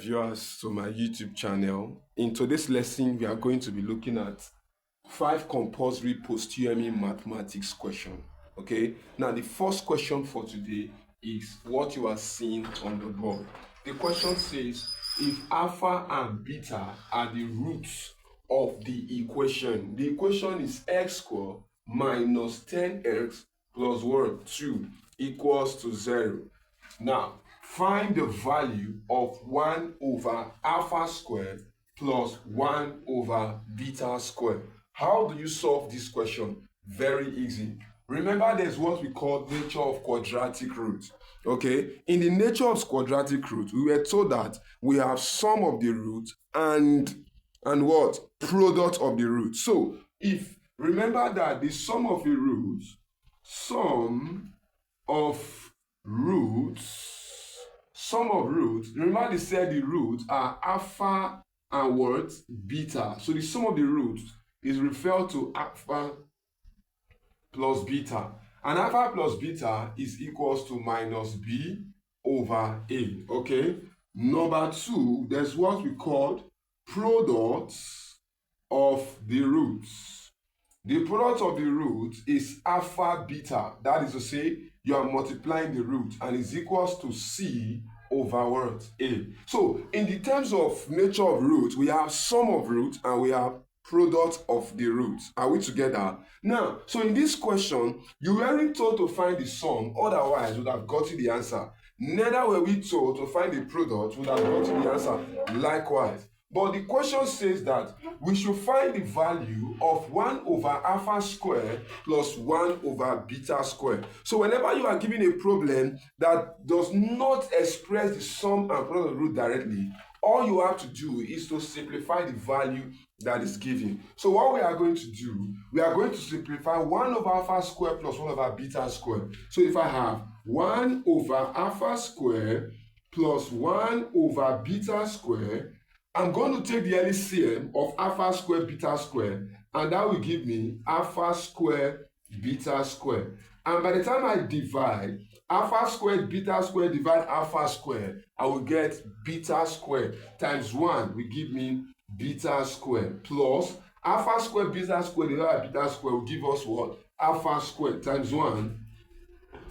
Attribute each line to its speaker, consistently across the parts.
Speaker 1: Viewers to my YouTube channel. In today's lesson, we are going to be looking at 5 compulsory post-utme mathematics questions. Okay, now the first question for today is what you are seeing on the board. The question says, if alpha and beta are the roots of the equation is x squared minus 10x plus what? 2 equals to 0. Now, find the value of 1 over alpha squared plus 1 over beta squared. How do you solve this question? Very easy. Remember, there's what we call nature of quadratic root. Okay, in the nature of quadratic root, we were told that we have sum of the root and what? Product of the root. So, if remember that the sum of the roots, remember they said the roots are alpha and what? Beta. So the sum of the roots is referred to alpha plus beta. And alpha plus beta is equals to minus b over a. Okay. Number 2, there's what we call products of the roots. The product of the root is alpha beta. That is to say, you are multiplying the root and is equals to c over what? A. So, in the terms of nature of root, we have sum of root and we have product of the root. Are we together? Now, so in this question, you weren't told to find the sum, otherwise we would have gotten the answer. Neither were we told to find the product, we would have gotten the answer likewise. But the question says that we should find the value of 1 over alpha squared plus 1 over beta squared. So whenever you are given a problem that does not express the sum and product of the root directly, all you have to do is to simplify the value that is given. So what we are going to do, we are going to simplify 1 over alpha squared plus 1 over beta squared. So if I have 1 over alpha squared plus 1 over beta squared, I'm going to take the LCM of alpha squared beta squared, and that will give me alpha squared beta squared. And by the time I divide alpha squared beta squared divide alpha squared, I will get beta squared times 1 will give me beta squared plus alpha squared beta squared divided by beta squared will give us what? Alpha squared times 1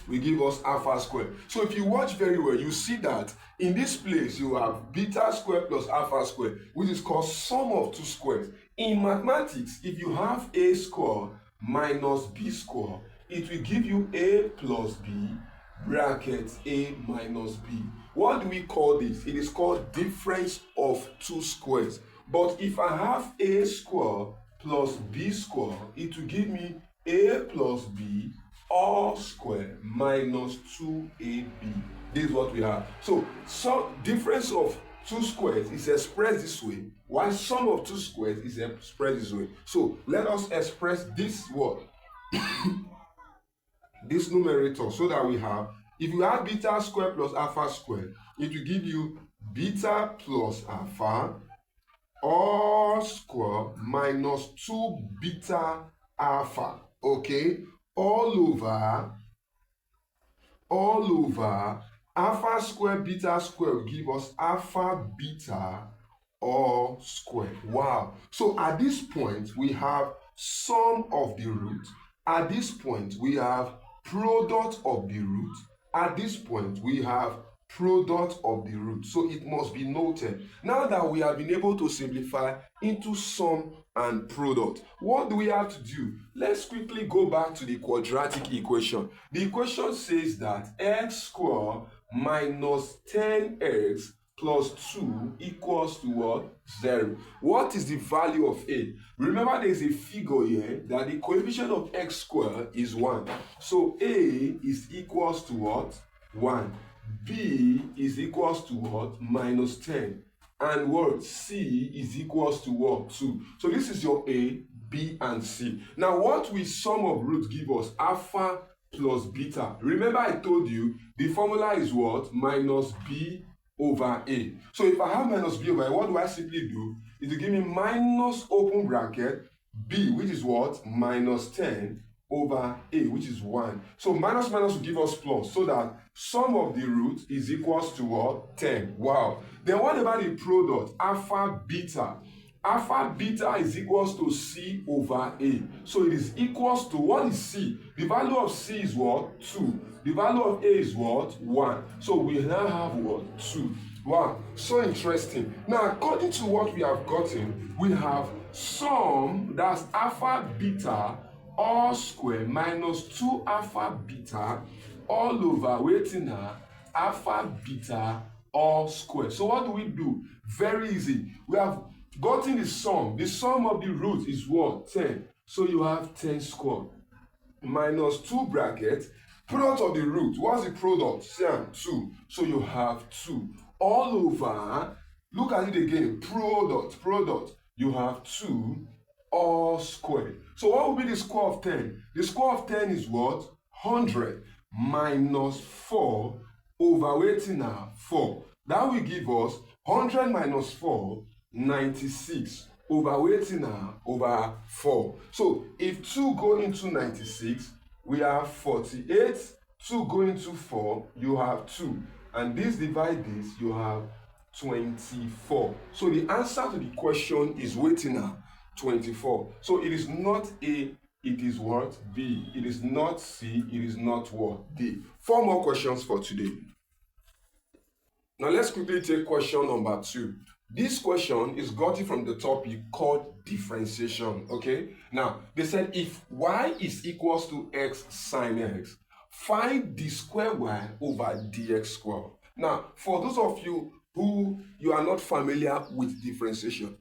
Speaker 1: will give us alpha squared. So if you watch very well, you see that in this place you have beta squared plus alpha squared, which is called sum of two squares. In mathematics, if you have a square minus b square, it will give you a plus b bracket a minus b. What do we call this? It is called difference of two squares. But if I have a square plus b square, it will give me a plus b all square minus 2ab. This is what we have. So difference of two squares is expressed this way, while sum of two squares is expressed this way. So let us express this word, this numerator, so that we have, if you have beta squared plus alpha squared, it will give you beta plus alpha all square minus 2 beta alpha. Okay, all over alpha square beta square will give us alpha beta all square. Wow. So at this point we have sum of the root, at this point we have product of the root, at this point we have product of the root. So it must be noted. Now that we have been able to simplify into sum and product, what do we have to do? Let's quickly go back to the quadratic equation. The equation says that x squared minus 10x plus 2 equals to what? 0. What is the value of a? Remember, there is a figure here that the coefficient of x squared is 1. So a is equals to what? 1. B is equals to what? Minus 10. And what? C is equals to what? 2. So this is your A, B, and C. Now what will sum of roots give us? Alpha plus beta. Remember I told you the formula is what? Minus B over A. So if I have minus B over A, what do I simply do? It will give me minus open bracket B, which is what? Minus 10 over A, which is 1. So minus minus will give us plus, so that sum of the root is equals to what? 10. Wow. Then what about the product? Alpha beta. Alpha beta is equals to C over A. So it is equals to, what is C? The value of C is what? 2. The value of A is what? 1. So we now have what? 2. Wow, so interesting. Now, according to what we have gotten, we have sum, that's alpha beta all square minus 2 alpha beta all over waiting now alpha beta all square. So what do we do? Very easy. We have gotten the sum. The sum of the root is what? 10. So you have 10 squared minus 2 brackets. Product of the root. What's the product? Same 2. So you have 2 all over. Look at it again. Product. You have 2 all squared. So what will be the square of 10? The square of 10 is what? 100 minus 4 over waiting now 4. That will give us 100 minus 4, 96 over waiting now over 4. So if 2 go into 96, we have 48. 2 go into 4, you have 2. And this divide this, you have 24. So the answer to the question is waiting now 24. So it is not A, it is what? B. It is not C, it is not what? D. 4 more questions for today. Now let's quickly take question number 2. This question is gotten from the topic called differentiation. Okay? Now, they said if y is equals to x sine x, find d square y over dx square. Now, for those of you who you are not familiar with differentiation,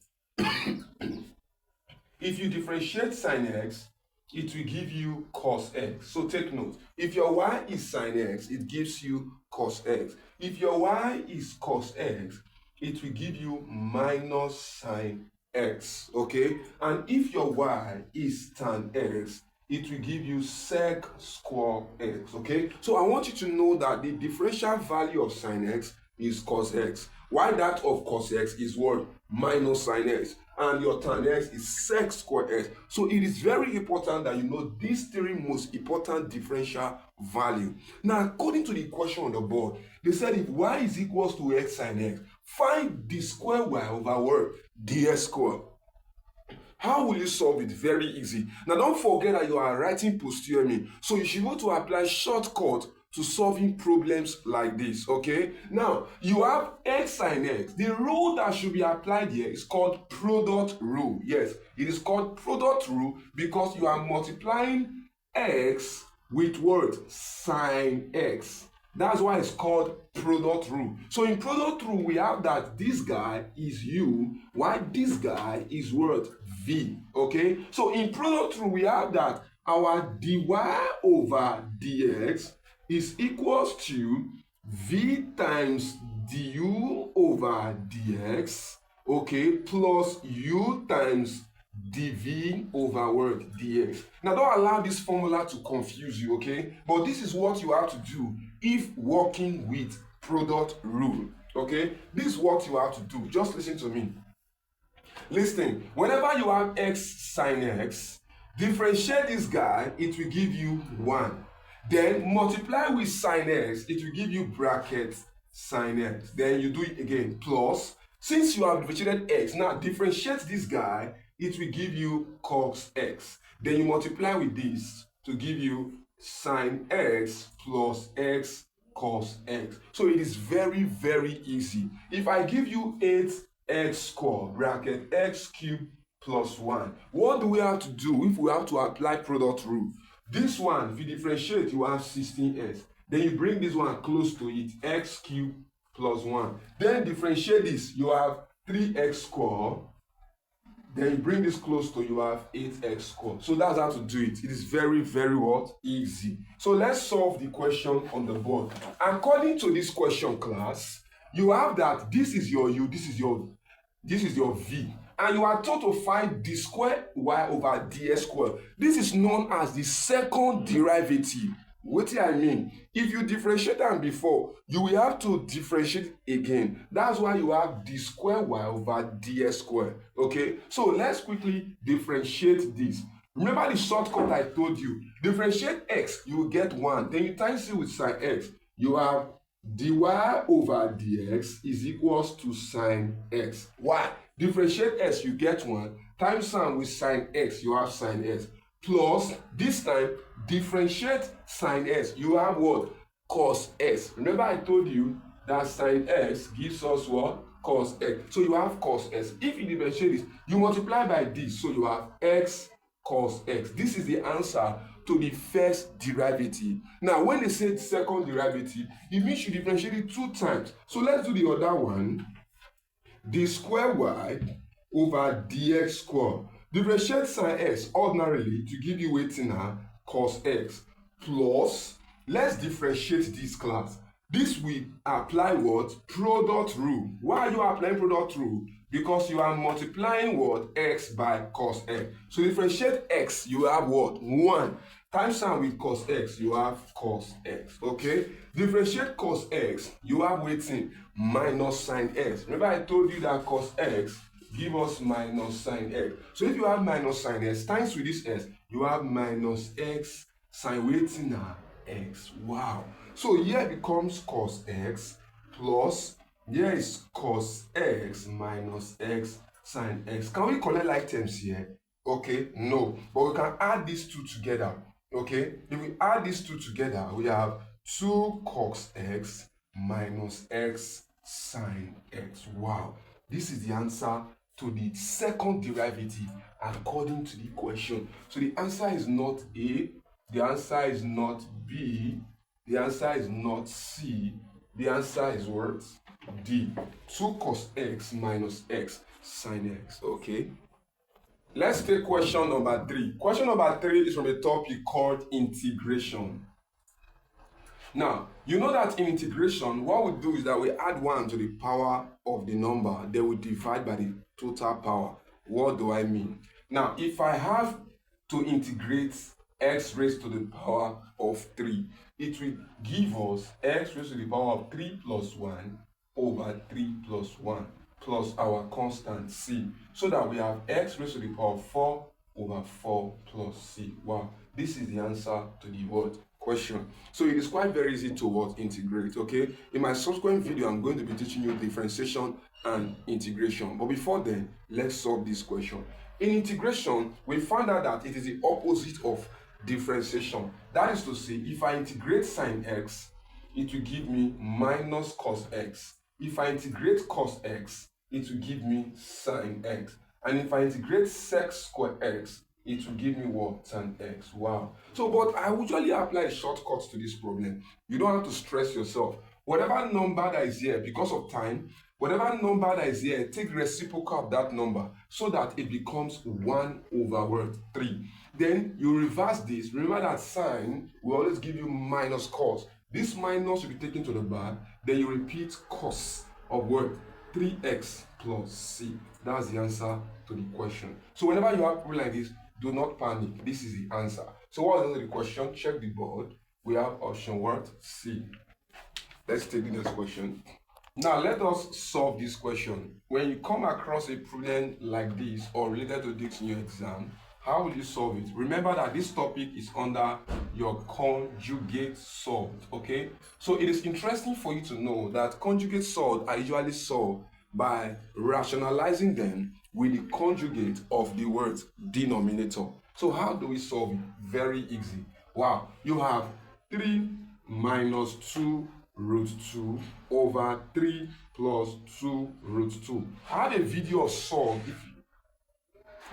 Speaker 1: if you differentiate sine x, it will give you cos x. So take note. If your y is sine x, it gives you cos x. If your y is cos x, it will give you minus sine x. Okay? And if your y is tan x, it will give you sec square x. Okay? So I want you to know that the differential value of sine x is cos x, while that of cos x is what? Minus sine x. And your tan x is sec square x. So it is very important that you know these 3 most important differential value. Now, according to the question on the board, they said if y is equals to x sine x, find the square y over what? Dx square. How will you solve it? Very easy. Now, don't forget that you are writing post-utme, so you should go to apply shortcut to solving problems like this. Okay? Now, you have x sine x. The rule that should be applied here is called product rule. Yes, it is called product rule because you are multiplying x with what? Sine x. That's why it's called product rule. So in product rule, we have that this guy is u, while this guy is what? V. Okay? So in product rule, we have that our dy over dx is equals to v times du over dx, okay, plus u times dv over what? Dx. Now, don't allow this formula to confuse you, okay? But this is what you have to do if working with product rule, okay? This is what you have to do. Just listen to me. Listen, whenever you have x sine x, differentiate this guy, it will give you 1. Then multiply with sine x, it will give you bracket sine x. Then you do it again, plus. Since you have differentiated x, now differentiate this guy, it will give you cos x. Then you multiply with this to give you sine x plus x cos x. So it is very, very easy. If I give you 8x squared bracket x cubed plus 1, what do we have to do if we have to apply product rule? This one, if you differentiate, you have 16x. Then you bring this one close to it, x cubed plus 1. Then differentiate this, you have 3x squared. Then you bring this close to, you have 8x squared. So that's how to do it. It is very, very what? Easy. So let's solve the question on the board. According to this question, class, you have that this is your u, this is your v. And you are told to find d square y over dx square. This is known as the second derivative. What do I mean? If you differentiate them before, you will have to differentiate again. That's why you have d square y over dx square. Okay? So let's quickly differentiate this. Remember the shortcut I told you. Differentiate x, you will get 1. Then you times it with sine x. You have dy over dx is equals to sine x. Why? Differentiate x, you get 1, times sine with sine x, you have sine x, plus this time differentiate sine x, you have what? Cos x. Remember I told you that sine x gives us what? Cos x. So you have cos x. If you differentiate this, you multiply by this, so you have x cos x. This is the answer to the first derivative. Now, when they say second derivative, it means you differentiate it 2 times. So let's do the other one. D square y over dx square. Differentiate sine x ordinarily to give you wetin na cos x, plus let's differentiate this class. This will apply what? Product rule. Why are you applying product rule? Because you are multiplying what? X by cos x. So differentiate x, you have what? 1 times sine with cos x, you have cos x. Okay? Differentiate cos x, you have wetin? Minus sine x. Remember I told you that cos x give us minus sine x. So if you have minus sine x times with this x, you have minus x sine wetin na x. Wow. So here becomes cos x plus here is cos x minus x sine x. Can we collect like terms here? Okay, no. But we can add these two together. Okay, if we add these two together, we have 2 cos x minus x sine x. Wow. This is the answer to the second derivative according to the question. So the answer is not A, the answer is not B, the answer is not C, the answer is what? D. 2 cos x minus x sine x. Okay. Let's take question number 3. Question number 3 is from a topic called integration. Now, you know that in integration, what we do is that we add 1 to the power of the number, then we divide by the total power. What do I mean? Now, if I have to integrate x raised to the power of 3, it will give us x raised to the power of 3 plus 1 over 3 plus 1 plus our constant c, so that we have x raised to the power of 4 over 4 plus c. Wow, this is the answer to the word question. So it is quite very easy to integrate. Okay, in my subsequent video I'm going to be teaching you differentiation and integration, but before then let's solve this question. In integration, we found out that it is the opposite of differentiation. That is to say, if I integrate sine x, it will give me minus cos x. If I integrate cos x, it will give me sine x. And if I integrate sec square x, it will give me what? Tan x. Wow. So, but I usually apply shortcuts to this problem. You don't have to stress yourself. Whatever number that is here, because of time, whatever number that is here, take reciprocal of that number so that it becomes 1 over 3. Then you reverse this. Remember that sine will always give you minus cos. This minus will be taken to the back. Then you repeat cos of what? 3x plus c. That's the answer to the question. So whenever you have problem like this, do not panic. This is the answer. So what is the question? Check the board. We have option what? C. Let's take the next question. Now let us solve this question. When you come across a problem like this or related to this in your exam, how will you solve it? Remember that this topic is under your conjugate solved, okay? So it is interesting for you to know that conjugate solved are usually solved by rationalizing them with the conjugate of the word denominator. So how do we solve it? Very easy. Wow, you have 3 minus 2 root 2 over 3 plus 2 root 2. I have a video of solve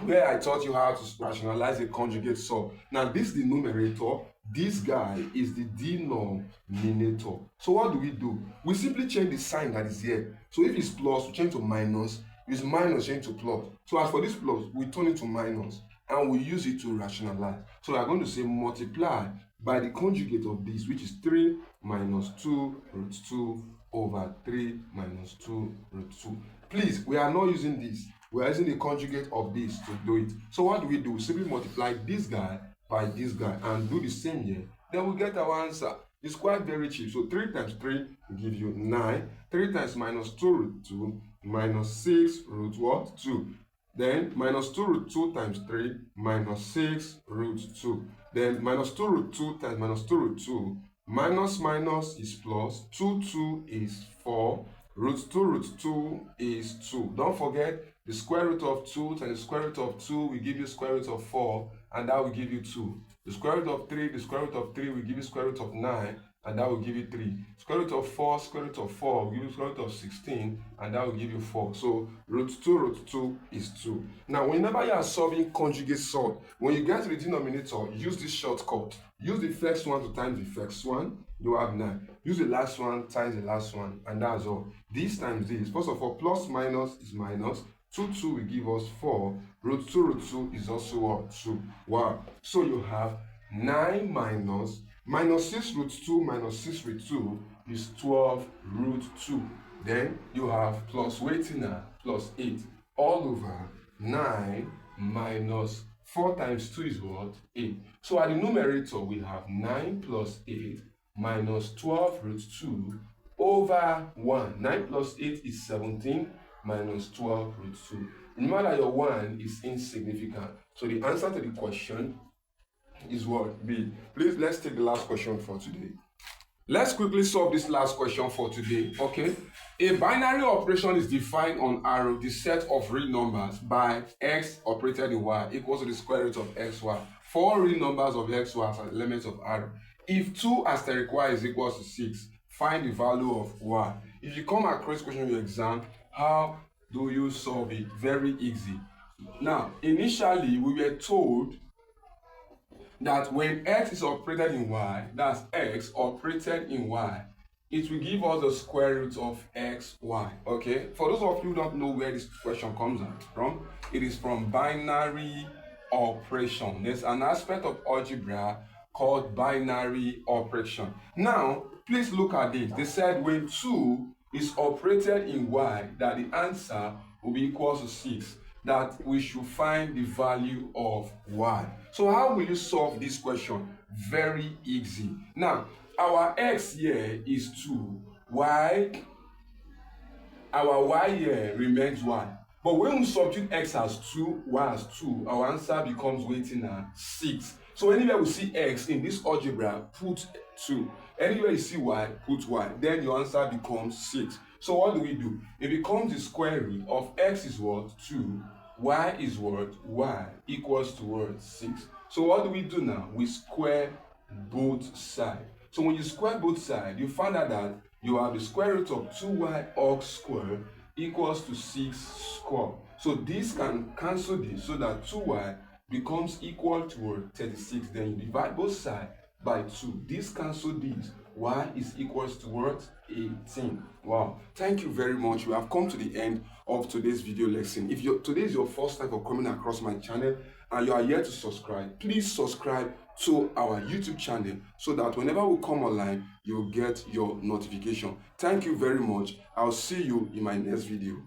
Speaker 1: where I taught you how to rationalize a conjugate solve. Now this is the numerator, this guy is the denominator. So what do? We simply change the sign that is here. So if it's plus, we change to minus. If it's minus, change to plus. So as for this plus, we turn it to minus and we use it to rationalize. So we are going to say multiply by the conjugate of this, which is 3 minus 2 root 2 over 3 minus 2 root 2. Please, we are not using this. We are using the conjugate of this to do it. So what do? We simply multiply this guy by this guy and do the same here. Then we get our answer. It's quite very cheap. So 3 times 3 will give you 9. 3 times minus 2 root 2 minus 6 root what? 2. Then minus 2 root 2 times 3 minus 6 root 2. Then minus 2 root 2 times minus 2 root 2 Minus minus is plus. 2 is 4. Root 2 is 2. Don't forget, the square root of 2 times the square root of 2 will give you square root of 4, and that will give you 2. The square root of 3, the square root of 3 will give you square root of 9, and that will give you 3. Square root of 4, square root of 4 will give you square root of 16, and that will give you 4. So root 2 is 2. Now, whenever you are solving conjugate sort, when you get to the denominator, use this shortcut. Use the first one to times the first one, you have 9. Use the last one times the last one, and that's all. This times this. First of all, plus minus is minus. 2 will give us 4. Root 2 is also what? 2. Wow. So you have 9 minus 6 root 2 minus 6 root 2 is 12 root 2. Then you have plus weighting now, plus 8 all over 9 minus 4 times 2 is what? 8. So at the numerator, we have 9 plus 8 minus 12 root 2 over 1. 9 plus 8 is 17 minus 12 root 2. Remember that your 1 is insignificant. So the answer to the question is what? B. Please, let's take the last question for today. Let's quickly solve this last question for today, okay? A binary operation is defined on arrow, the set of real numbers by x operated in y equals to the square root of xy. 4 real numbers of xy as elements of arrow. If 2 asterisk y is equals to 6, find the value of y. If you come across question in your exam, how do you solve it? Very easy. Now, initially, we were told that when x is operated in y, that's x operated in y, it will give us the square root of xy, okay? For those of you who don't know where this question comes out from, it is from binary operation. There's an aspect of algebra called binary operation. Now, please look at this. They said when 2 is operated in y, that the answer will be equal to 6. That we should find the value of y. So how will you solve this question? Very easy. Now, our x here is 2. Our y here remains 1. But when we substitute x as 2, y as 2, our answer becomes weighting at 6. So anywhere we see x in this algebra, put 2. Anywhere you see y, put y. Then your answer becomes 6. So what do? It becomes the square root of x is what? 2. Y is what? Y equals to what? 6. So what do we do now? We square both sides. So when you square both sides, you find out that you have the square root of 2y all squared equals to 6 squared. So this can cancel this so that 2y becomes equal to 36. Then you divide both sides by 2. This cancels this. Y is equals to what? 18. Wow. Thank you very much. We have come to the end of today's video lesson. If today is your first time for coming across my channel and you are yet to subscribe, please subscribe to our YouTube channel so that whenever we come online, you'll get your notification. Thank you very much. I'll see you in my next video.